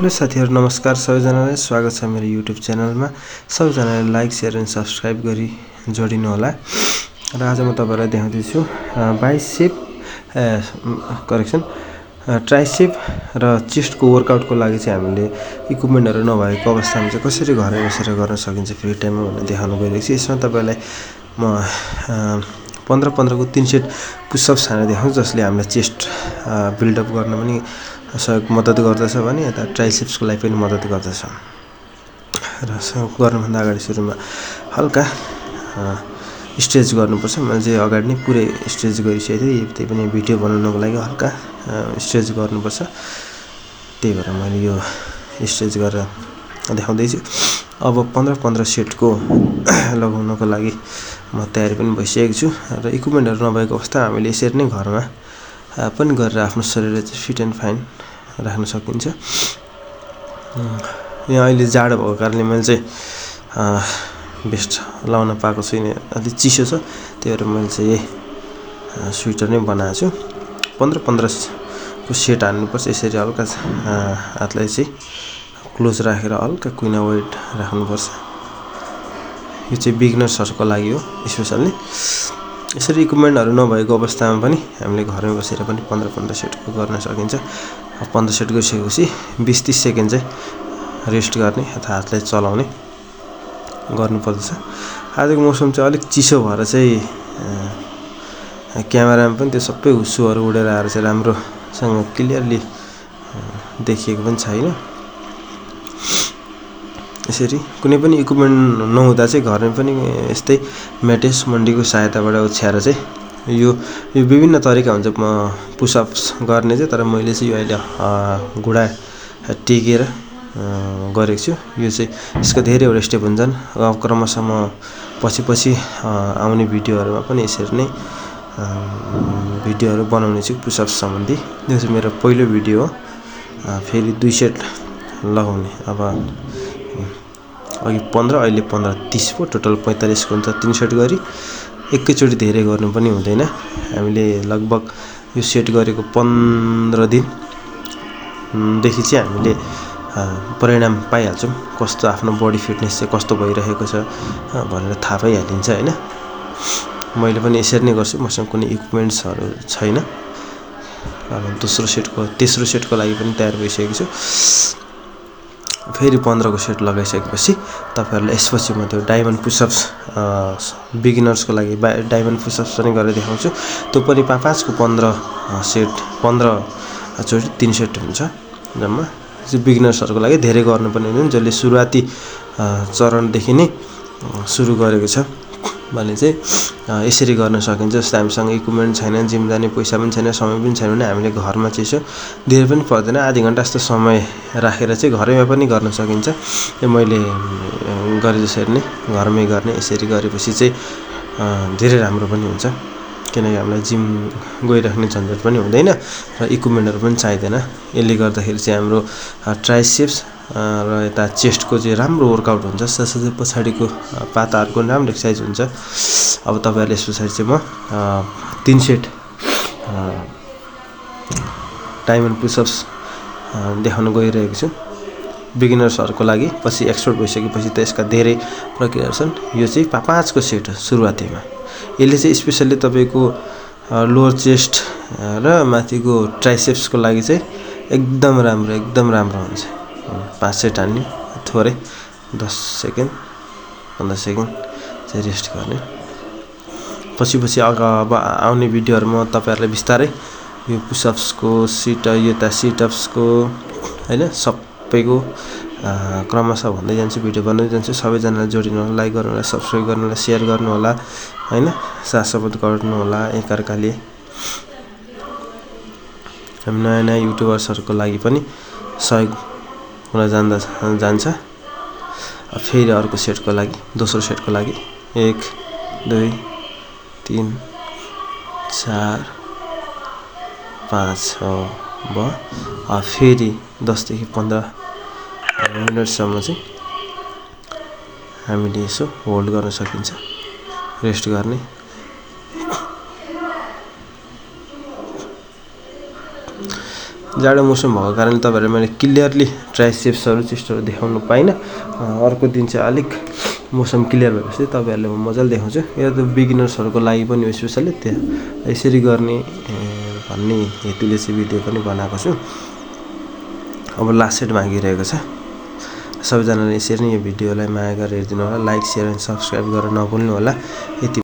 Hello साथीहरु नमस्कार सबैजनालाई स्वागत छ मेरो युट्युब च्यानलमा। सबैजनाले लाइक शेयर एन्ड सब्स्क्राइब गरी जोडिनु होला। र आज म तपाईहरुलाई देखाउँदै छु बाइसेप ट्राइसेप र चेस्टको वर्कआउटको लागि चाहिँ हामीले इक्विपमेन्टहरु नभएको अवस्थामा चाहिँ कसरी घरमै बसेर गर्न सकिन्छ फ्री टाइममा भनेर देखाउन गइरहेको छु। यसमा तपाईलाई म 15 को 3 सेट पुशअप्स हानेर देखाउँछु जसले हामीलाई चेस्ट बिल्ड अप गर्न पनि सहयोग मद्दत गर्दछ भने यता ट्राइसेप्सको लागि पनि मद्दत गर्दछ। र गर्नुभन्दा अगाडि सुरुमा हल्का स्ट्रेच गर्नुपर्छ। मैले चाहिँ अगाडि नै पुरै स्ट्रेच गरिसकेको थिएँ, त्यही पनि भिडियो बनाउनको लागि हल्का स्ट्रेच गर्नुपर्छ। त्यही भएर मैले यो स्ट्रेच गरेर देखाउँदै छु। अब 15 सेटको लगाउनको लागि म तयारी पनि भइसकेको छु। र इक्विपमेन्टहरु नभएको अवस्थामा हामीले यसरी नै घरमा पनि गरेर आफ्नो शरीरलाई चाहिँ फिट एन्ड फाइन राख्न सकिन्छ। यहाँ अहिले जाडो भएको कारणले मैले चाहिँ भेस्ट लाउन पाएको छुइनँ, अलि चिसो छ, त्यही भएर मैले चाहिँ स्वेटर नै बनाएको छु। 15 को सेट हान्नुपर्छ। यसरी हल्का हातलाई चाहिँ क्लोज राखेर हल्का कुइना वेट राख्नुपर्छ। यो चाहिँ बिगिनर्सहरुको लागि हो स्पेशली। यसरी इक्विपमेन्टहरु नभएको अवस्थामा पनि हामीले घरमै बसेर पनि 15 सेटको गर्न सकिन्छ। 15 सेट गरिसकेपछि 20-30 सेकेन्ड चाहिँ रेस्ट गर्ने अथवा हातलाई चलाउने गर्नुपर्दछ। आजको मौसम चाहिँ अलिक चिसो भएर चाहिँ क्यामेरामा पनि त्यो सबै हुस्सुहरु उडेर आएर चाहिँ राम्रोसँग क्लियरली देखिएको पनि छैन। यसरी कुनै पनि इक्विपमेन्ट नहुँदा चाहिँ घरमै पनि यस्तै म्याटेस मन्डीको सहायताबाट ओछ्याएर चाहिँ यो विभिन्न तरिका हुन्छ पुशअप्स गर्ने चाहिँ। तर मैले चाहिँ यो अहिले घुँडा टेकेर गरेको छु। यो चाहिँ यसको धेरैवटा स्टेप हुन्छन्। क्रमशः म पछि आउने भिडियोहरुमा पनि यसरी नै भिडियोहरु बनाउने छु पुशअप्स सम्बन्धी। यो चाहिँ मेरो पहिलो भिडियो हो। फेरि 2 सेट लगाउने। अब अघि 15 अहिले 15-30 पो टोटल 45 को हुन्छ। 3 सेट गरी एकैचोटी धेरै गर्नु पनि हुँदैन। हामीले लगभग यो सेट गरेको 15 दिन देखि चाहिँ हामीले परिणाम पाइहाल्छौं। कस्तो आफ्नो बडी फिटनेस चाहिँ कस्तो भइरहेको छ भनेर थाहा पाइहालिन्छ हैन। मैले पनि यसरी नै गर्छु। मसँग कुनै इक्विपमेन्ट्सहरु छैन। तेस्रो सेटको लागि पनि तयार भइसकेको छु। फेरि 15 को सेट लगाइसकेपछि तपाईहरुले यसपछि म त्यो डायमन्ड पुशअप्स बिगिनर्सको लागि डायमन्ड पुशअप्स पनि गरेर देखाउँछु। त्यो पनि 5 को 15 सेट 15 चोटी 3 सेट हुन्छ जम्मा। बिगिनर्सहरुको लागि धेरै गर्नु पनि हुँदैन। जसले सुरुवाती चरणदेखि नै सुरु गरेको छ भने चाहिँ यसरी गर्न सकिन्छ। जस्तै हामीसँग इक्विपमेन्ट छैन, जिम जाने पैसा पनि छैन, समय पनि छैन भने हामीले घरमा चाहिँ यसो धेरै पनि पर्दैन, आधी घण्टा जस्तो समय राखेर चाहिँ घरैमा पनि गर्न सकिन्छ। यो मैले गरे जसरी नै घरमै गर्ने। यसरी गरेपछि चाहिँ धेरै राम्रो पनि हुन्छ। किनकि हामीलाई जिम गइराख्ने झन्झट पनि हुँदैन र इक्विपमेन्टहरु पनि चाहिदैन। यसले गर्दाखेरि चाहिँ हाम्रो ट्राइसेप्स र यता चेस्टको चाहिँ राम्रो वर्कआउट हुन्छ। साथसाथै पछाडीको पाताहरुको राम्रो एक्सरसाइज हुन्छ। अब तपाईहरुले यस पछाडी चाहिँ म 3 सेट डायमन्ड पुशअप्स देखाउन गइरहेको छु बिगिनर्सहरुको लागि। पछि एक्सपर्ट भइसकेपछि त यसका धेरै प्रक्रियाहरु छन्। यो चाहिँ 5 को सेट हो सुरुवातीमा। यसले चाहिँ स्पेशली तपाईको लोअर चेस्ट र माथिको ट्राइसेप्सको लागि चाहिँ एकदम राम्रो हुन्छ। 5 सेट हान्ने, थोरै 10 सेकेन्ड 15 सेकेन्ड चाहिँ रेस्ट गर्ने। पछि अब आउने भिडियोहरुमा तपाईहरुलाई बिस्तारै यो पुशअप्सको सिटअप्सको हैन सबैको क्रमशः भन्दै जान्छु, भिडियो बनाउँदै जान्छु। सबैजनाले जोडिनु होला, लाइक गर्नु होला, सब्स्क्राइब गर्नु होला, शेयर गर्नु होला हैन, साथ सपोर्ट गर्नु होला एकअर्काले। हामी नयाँ युट्युबर्सहरुको लागि पनि सहयोग हुन जान्छ। फेरि अर्को सेटको लागि दोस्रो सेटको लागि 1 2 3 4 5 भयो। फेरि 10 देखि 15 मिनेटसम्म चाहिँ हामीले यसो होल्ड गर्न सकिन्छ, रेस्ट गर्ने। जाडो मौसम भएको कारणले तपाईँहरूले मैले क्लियरली ट्राइसेप्सहरू चेस्टहरू देखाउनु पाइनँ। अर्को दिन चाहिँ अलिक मौसम क्लियर भएपछि तपाईँहरूले म मजाले देखाउँछु। यो त बिगिनर्सहरूको लागि पनि हो, स्पेसली त्यहाँ यसरी गर्ने भन्ने हेतुले चाहिँ भिडियो पनि बनाएको छु। अब लास्ट सेट मागिरहेको छ। सबैजनाले यसरी नै यो भिडियोलाई माया गरेर हेरिदिनु होला। लाइक, सेयर एन्ड सब्सक्राइब गरेर नभुल्नु होला। यति